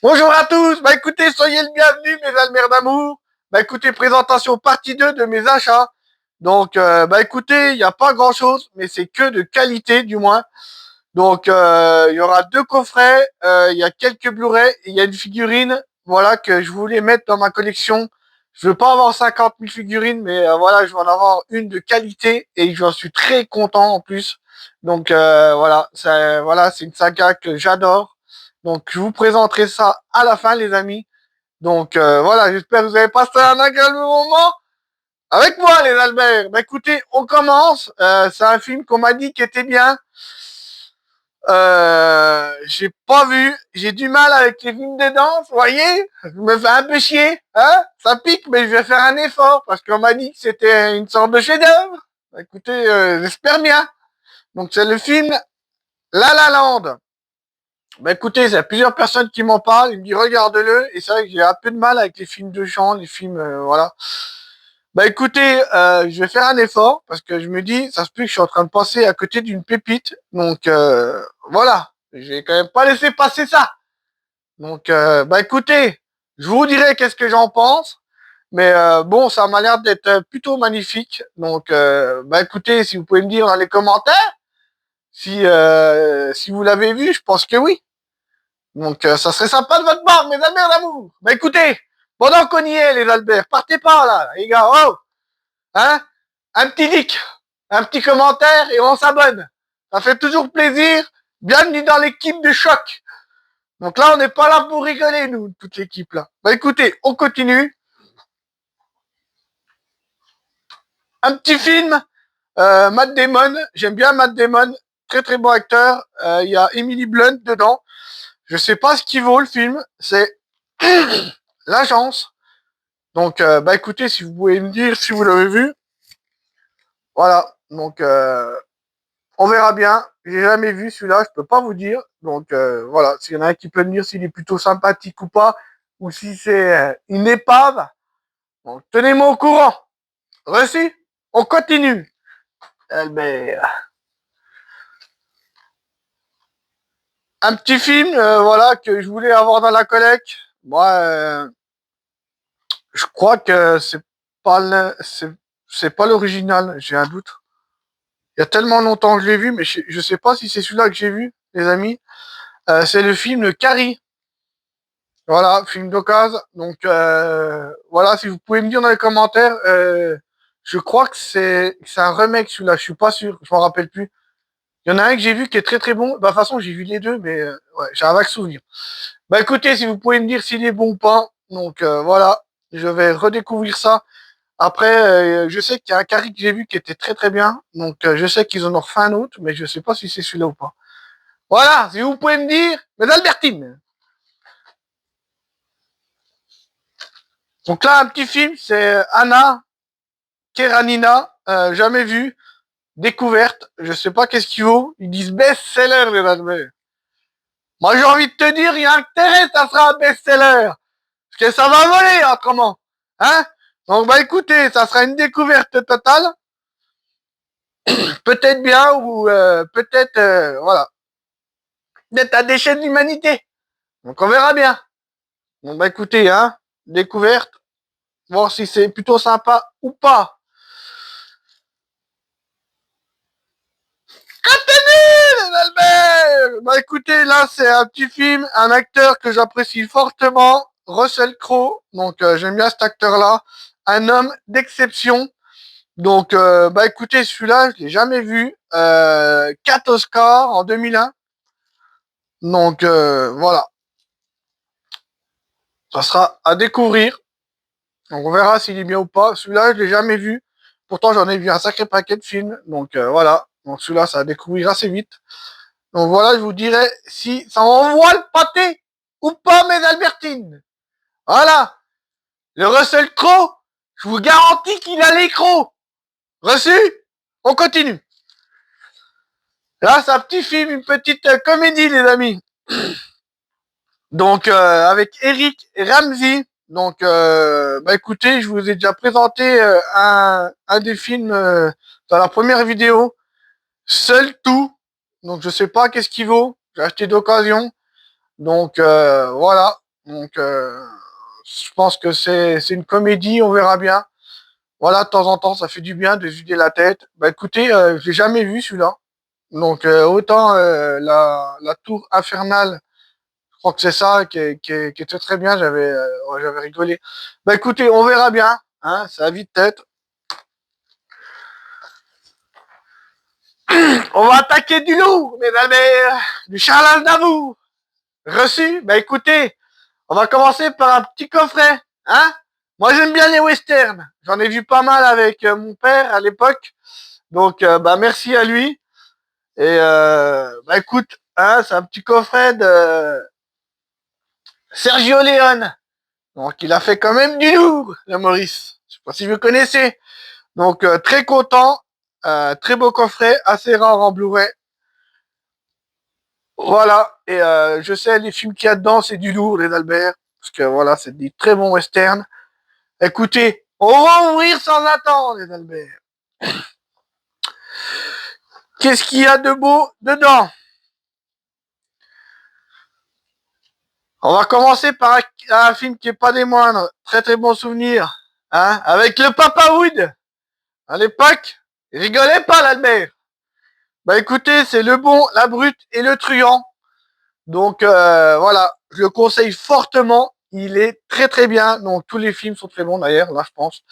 Bonjour à tous, écoutez, soyez le bienvenu mes almères d'amour. Écoutez, présentation partie 2 de mes achats. Donc écoutez, il n'y a pas grand chose, mais c'est que de qualité du moins. Donc il y aura 2 coffrets, il y a quelques Blu-ray, et il y a une figurine, voilà, que je voulais mettre dans ma collection. Je veux pas avoir 50 000 figurines, mais voilà, je vais en avoir une de qualité et j'en suis très content en plus. Donc voilà, c'est une saga que j'adore. Donc je vous présenterai ça à la fin, les amis. Donc voilà, j'espère que vous avez passé un agréable moment avec moi, les Albert. Écoutez, on commence. C'est un film qu'on m'a dit qui était bien. J'ai pas vu. J'ai du mal avec les films de danse, vous voyez. Je me fais un peu chier, hein. Ça pique, mais je vais faire un effort parce qu'on m'a dit que c'était une sorte de chef-d'œuvre. Écoutez, j'espère bien. Donc c'est le film La La Land. Écoutez, il y a plusieurs personnes qui m'en parlent. Ils me disent regarde-le. Et c'est vrai que j'ai un peu de mal avec les films de chant, les films, voilà. Écoutez, je vais faire un effort parce que je me dis, ça se peut que je suis en train de passer à côté d'une pépite. Donc voilà, je vais quand même pas laisser passer ça. Donc écoutez, je vous dirai qu'est-ce que j'en pense. Mais bon, ça m'a l'air d'être plutôt magnifique. Donc écoutez, si vous pouvez me dire dans les commentaires si vous l'avez vu, je pense que oui. Donc ça serait sympa de votre part, mes Albert d'amour. Écoutez, pendant qu'on y est, les Albert, partez pas là, les gars. Oh, hein, un petit like, un petit commentaire et on s'abonne. Ça fait toujours plaisir. Bienvenue dans l'équipe de choc. Donc là, on n'est pas là pour rigoler, nous, toute l'équipe là. Écoutez, on continue. Un petit film, Matt Damon. J'aime bien Matt Damon, très très bon acteur. Il y a Emily Blunt dedans. Je sais pas ce qu'il vaut le film. C'est L'Agence. Donc, écoutez, si vous pouvez me dire si vous l'avez vu. Voilà. Donc, on verra bien. J'ai jamais vu celui-là, je peux pas vous dire. Donc voilà, s'il y en a un qui peut me dire s'il est plutôt sympathique ou pas, ou si c'est une épave, donc tenez-moi au courant. Reçu. On continue. Albert. Un petit film, voilà, que je voulais avoir dans la collecte. Moi, je crois que c'est pas l'original. J'ai un doute. Il y a tellement longtemps que je l'ai vu, mais je sais pas si c'est celui-là que j'ai vu, les amis. C'est le film Carrie. Voilà, film d'occasion. Donc voilà, si vous pouvez me dire dans les commentaires, je crois que c'est un remake celui-là, je suis pas sûr, je m'en rappelle plus. Il y en a un que j'ai vu qui est très très bon. De toute façon, j'ai vu les deux, mais ouais, j'ai un vague souvenir. Écoutez, si vous pouvez me dire s'il est bon ou pas. Donc voilà, je vais redécouvrir ça. Après, je sais qu'il y a un carré que j'ai vu qui était très très bien. Donc je sais qu'ils en ont refait un autre, mais je sais pas si c'est celui-là ou pas. Voilà, si vous pouvez me dire, mais Albertine. Donc là, un petit film, c'est Anna Karenina, jamais vu, découverte, je sais pas qu'est-ce qu'il vaut, ils disent best-seller, les Allemands. Moi, j'ai envie de te dire, il y a intérêt, ça sera un best-seller, parce que ça va voler, autrement, hein. Donc, écoutez, ça sera une découverte totale, peut-être bien, ou peut-être, voilà, peut-être un déchet de l'humanité, donc on verra bien. Donc, écoutez, hein, découverte, voir si c'est plutôt sympa ou pas. Albert. Écoutez, là c'est un petit film, un acteur que j'apprécie fortement, Russell Crowe. Donc j'aime bien cet acteur-là, un homme d'exception. Donc écoutez, celui-là je l'ai jamais vu. 4 Oscars en 2001. Donc voilà, ça sera à découvrir. Donc on verra s'il est bien ou pas. Celui-là je l'ai jamais vu. Pourtant j'en ai vu un sacré paquet de films. Donc voilà, donc celui-là ça va découvrir assez vite. Donc voilà, je vous dirai si ça envoie le pâté ou pas, mes Albertines. Voilà. Le Russell Crowe, je vous garantis qu'il a l'écro. Reçu. On continue. Là, c'est un petit film, une petite comédie, les amis. Donc, avec Eric Ramsey. Donc, écoutez, je vous ai déjà présenté un des films dans la première vidéo. Seul tout. Donc, je sais pas qu'est-ce qu'il vaut. J'ai acheté d'occasion. Donc voilà. Donc, je pense que c'est une comédie, on verra bien. Voilà, de temps en temps, ça fait du bien de se vider la tête. Bah écoutez, je l'ai jamais vu celui-là. Donc, autant la tour infernale, je crois que c'est ça qui était très bien, ouais, j'avais rigolé. Bah écoutez, on verra bien, hein, ça a vite tête. On va attaquer du lourd, mesdames et du Charles Aznavour. Reçu? Bah écoutez, on va commencer par un petit coffret, hein. Moi j'aime bien les westerns, j'en ai vu pas mal avec mon père à l'époque, donc bah merci à lui. Et bah écoute, hein, c'est un petit coffret de Sergio Leone. Donc il a fait quand même du lourd, le Maurice. Je sais pas si vous connaissez. Donc très content, très beau coffret, assez rare en Blu-ray. Voilà, et je sais, les films qu'il y a dedans, c'est du lourd, les Albert, parce que voilà, c'est des très bons westerns. Écoutez, on va ouvrir sans attendre, les Albert. Qu'est-ce qu'il y a de beau dedans? On va commencer par un film qui est pas des moindres, très très bon souvenir, hein, avec le Papa Wood. À l'époque, il rigolait pas, l'Albert. Bah écoutez, c'est le bon, la brute et le truand. Donc voilà, je le conseille fortement. Il est très très bien. Donc tous les films sont très bons d'ailleurs, là je pense.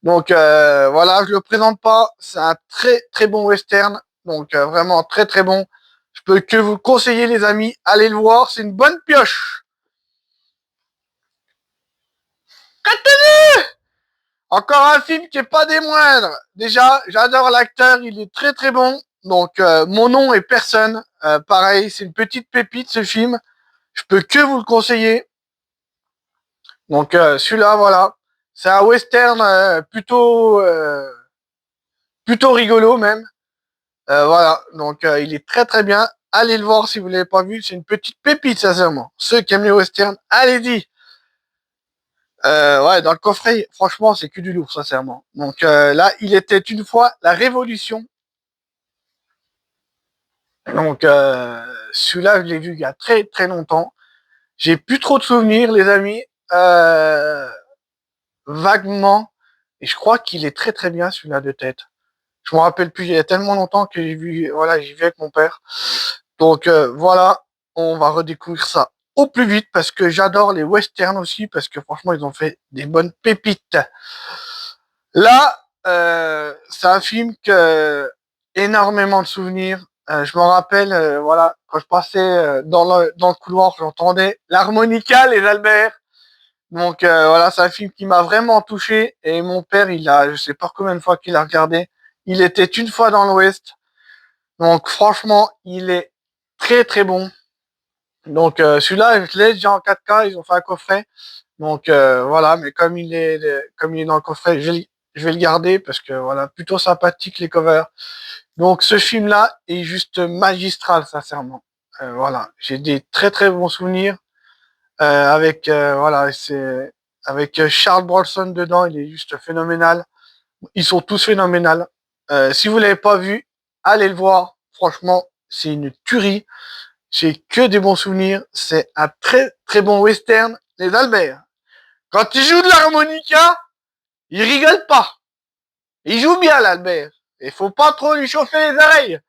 Donc voilà, je le présente pas. C'est un très très bon western. Donc vraiment très très bon. Je peux que vous conseiller les amis, allez le voir, c'est une bonne pioche. Encore un film qui est pas des moindres. Déjà, j'adore l'acteur, il est très très bon. Donc mon nom est personne. Pareil, c'est une petite pépite ce film. Je peux que vous le conseiller. Donc celui-là, voilà. C'est un western plutôt rigolo même. Voilà, donc il est très très bien. Allez le voir si vous l'avez pas vu. C'est une petite pépite, sincèrement. Ceux qui aiment les westerns, allez-y. Ouais, dans le coffret, franchement, c'est que du lourd, sincèrement. Donc là, il était une fois la Révolution. Donc celui-là, je l'ai vu il y a très très longtemps. J'ai plus trop de souvenirs, les amis. Vaguement. Et je crois qu'il est très très bien celui-là de tête. Je me rappelle plus, il y a tellement longtemps que j'ai vu avec mon père. Donc voilà, on va redécouvrir ça au plus vite parce que j'adore les westerns aussi parce que franchement ils ont fait des bonnes pépites. Là, c'est un film que énormément de souvenirs. Je me rappelle, voilà, quand je passais dans le couloir, j'entendais l'harmonica, les Albert. Donc voilà, c'est un film qui m'a vraiment touché et mon père, je sais pas combien de fois qu'il a regardé. Il était une fois dans l'Ouest. Donc franchement, il est très très bon. Donc celui-là, je l'ai déjà en 4K, ils ont fait un coffret. Donc voilà, mais comme il est dans le coffret, je vais le garder parce que voilà, plutôt sympathique les covers. Donc ce film-là est juste magistral, sincèrement. Voilà, j'ai des très très bons souvenirs avec voilà, c'est avec Charles Bronson dedans, il est juste phénoménal. Ils sont tous phénoménales. Si vous l'avez pas vu, allez le voir. Franchement, c'est une tuerie. J'ai que des bons souvenirs. C'est un très très bon western. Les Albert. Quand il joue de l'harmonica, il rigole pas. Il joue bien l'Albert. Il faut pas trop lui chauffer les oreilles.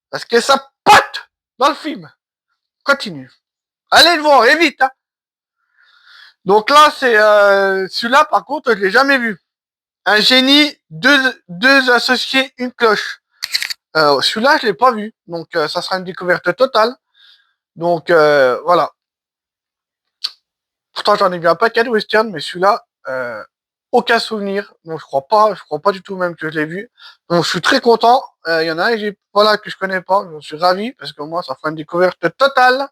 Parce que ça pote dans le film. Continue. Allez le voir, et vite. Hein. Donc là, c'est celui-là, par contre, je l'ai jamais vu. Un génie, deux associés, une cloche. Celui-là, je l'ai pas vu. Donc ça sera une découverte totale. Donc voilà. Pourtant, j'en ai vu un paquet de western, mais celui-là, aucun souvenir. Donc je crois pas du tout même que je l'ai vu. Donc je suis très content. Il y en a un voilà, que je connais pas. Je suis ravi parce que moi, ça fera une découverte totale.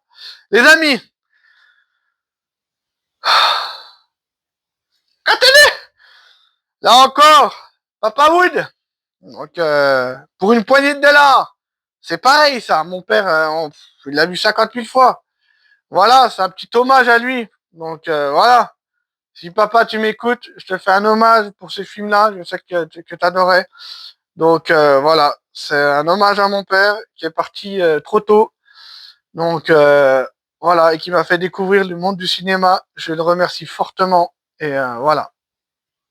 Les amis, continuez. Là encore, Papa Wood. Donc pour une poignée de dollars, c'est pareil ça. Mon père, il l'a vu 50 000 fois. Voilà, c'est un petit hommage à lui. Donc voilà. Si papa tu m'écoutes, je te fais un hommage pour ce film-là. Je sais que t'adorais. Donc voilà, c'est un hommage à mon père qui est parti trop tôt. Donc voilà, et qui m'a fait découvrir le monde du cinéma. Je le remercie fortement. Et voilà.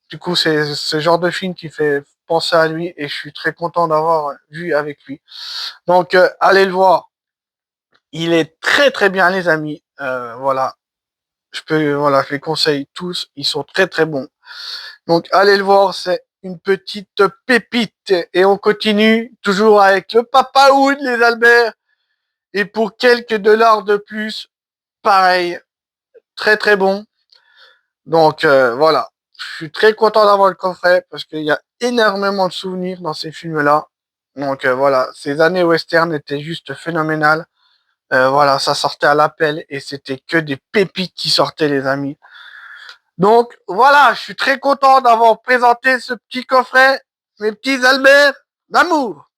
Du coup, c'est ce genre de film qui fait penser à lui et je suis très content d'avoir vu avec lui. Donc, allez le voir. Il est très très bien, les amis. Voilà. Voilà, je les conseille tous. Ils sont très très bons. Donc, allez le voir. C'est une petite pépite. Et on continue toujours avec le Papa Wood, les Albert. Et pour quelques dollars de plus, pareil, très très bon. Donc voilà, je suis très content d'avoir le coffret parce qu'il y a énormément de souvenirs dans ces films-là. Donc voilà, ces années western étaient juste phénoménales. Voilà, ça sortait à l'appel et c'était que des pépites qui sortaient, les amis. Donc voilà, je suis très content d'avoir présenté ce petit coffret, mes petits Albert d'amour.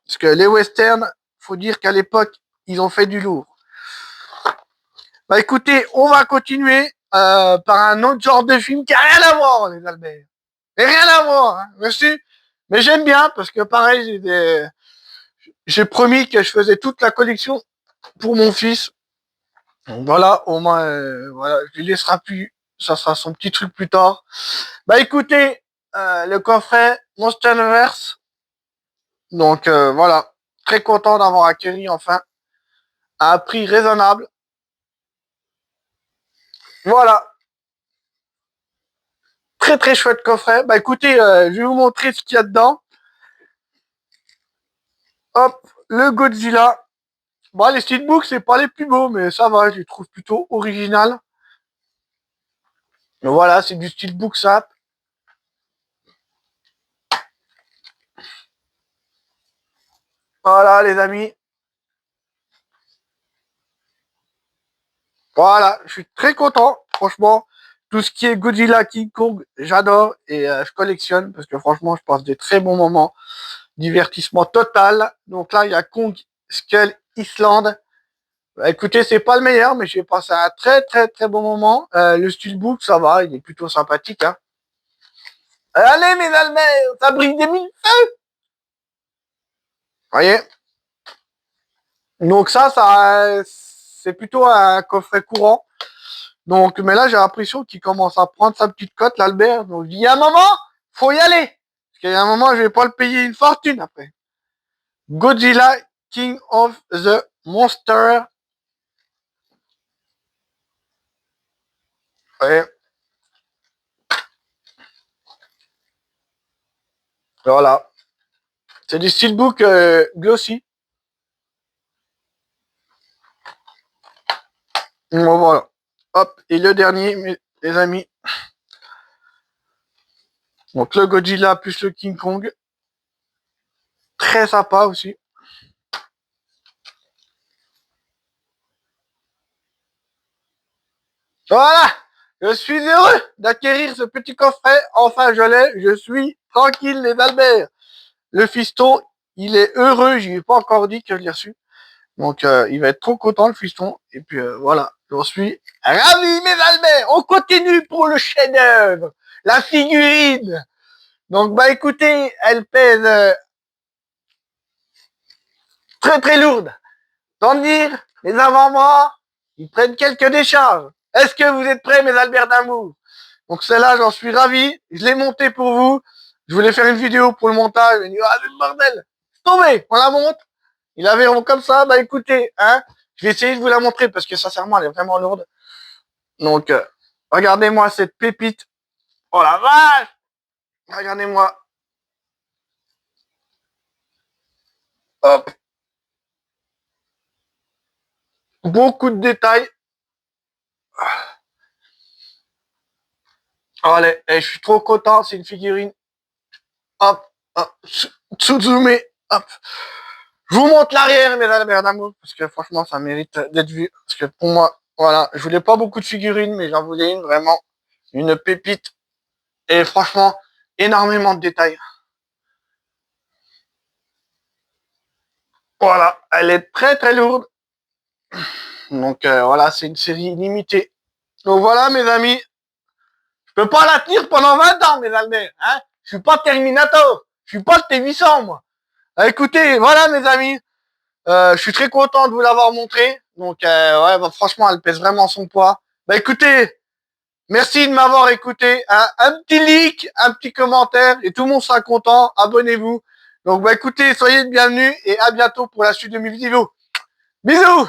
Parce que les westerns, faut dire qu'à l'époque, ils ont fait du lourd. Bah écoutez, on va continuer par un autre genre de film qui a rien à voir, les Albert. Et rien à voir, hein, merci. Mais j'aime bien parce que pareil, j'ai promis que je faisais toute la collection pour mon fils. Donc voilà, au moins, voilà, je lui laissera plus. Ça sera son petit truc plus tard. Bah écoutez, le coffret Monsterverse. Donc voilà, très content d'avoir acquis enfin à un prix raisonnable. Voilà, très très chouette coffret. Bah écoutez, je vais vous montrer ce qu'il y a dedans. Hop, le Godzilla. Bon, les steelbooks, c'est pas les plus beaux, mais ça va, je les trouve plutôt originales. Voilà, c'est du steelbook ça. Voilà, les amis. Voilà, je suis très content, franchement. Tout ce qui est Godzilla, King Kong, j'adore et je collectionne parce que franchement, je passe des très bons moments. Divertissement total. Donc là, il y a Kong Skull Island. Bah, écoutez, c'est pas le meilleur, mais j'ai passé un très très très bon moment. Le steelbook, ça va, il est plutôt sympathique. Hein. Allez, mes Allemands, ça brille des mille feux. Voyez. Donc ça, c'est plutôt un coffret courant. Donc, mais là, j'ai l'impression qu'il commence à prendre sa petite cote, l'Albert. Donc, je dis, il y a un moment, faut y aller. Parce qu'il y a un moment, je vais pas le payer une fortune après. Godzilla, King of the Monster. Ouais, voilà. C'est du steelbook glossy. Bon, voilà. Hop, et le dernier, les amis. Donc, le Godzilla plus le King Kong. Très sympa aussi. Voilà. Je suis heureux d'acquérir ce petit coffret. Enfin, je l'ai. Je suis tranquille, les Albert. Le fiston, il est heureux. Je lui ai pas encore dit que je l'ai reçu. Donc, il va être trop content, le fiston. Et puis, voilà. J'en suis ravi, mes Albert. On continue pour le chef-d'œuvre. La figurine. Donc, bah, écoutez, elle pèse très, très lourde. Tant dire, les avant-bras, ils prennent quelques décharges. Est-ce que vous êtes prêts, mes Albert d'amour? Donc celle-là, j'en suis ravi. Je l'ai monté pour vous. Je voulais faire une vidéo pour le montage. Il dit, ah, le bordel. Tombé, on la monte. Il avait comme ça. Bah écoutez, hein, je vais essayer de vous la montrer parce que sincèrement, elle est vraiment lourde. Donc, regardez-moi cette pépite. Oh la vache. Regardez-moi. Hop. Beaucoup de détails. Oh, allez, je suis trop content. C'est une figurine. Hop. Hop. Tsuzume. Hop. Je vous montre l'arrière, mesdames d'amour, parce que franchement, ça mérite d'être vu. Parce que pour moi, voilà, je voulais pas beaucoup de figurines, mais j'en voulais une vraiment, une pépite. Et franchement, énormément de détails. Voilà, elle est très très lourde. Donc voilà, c'est une série limitée. Donc voilà, mes amis, je peux pas la tenir pendant 20 ans, mes amis. Hein, je suis pas Terminator. Je suis pas le T800, moi. Écoutez, voilà, mes amis. Je suis très content de vous l'avoir montré. Donc, ouais, bah, franchement, elle pèse vraiment son poids. Bah, écoutez, merci de m'avoir écouté. Un petit like, un petit commentaire et tout le monde sera content. Abonnez-vous. Donc, bah, écoutez, soyez le bienvenus et à bientôt pour la suite de mes vidéos. Bisous!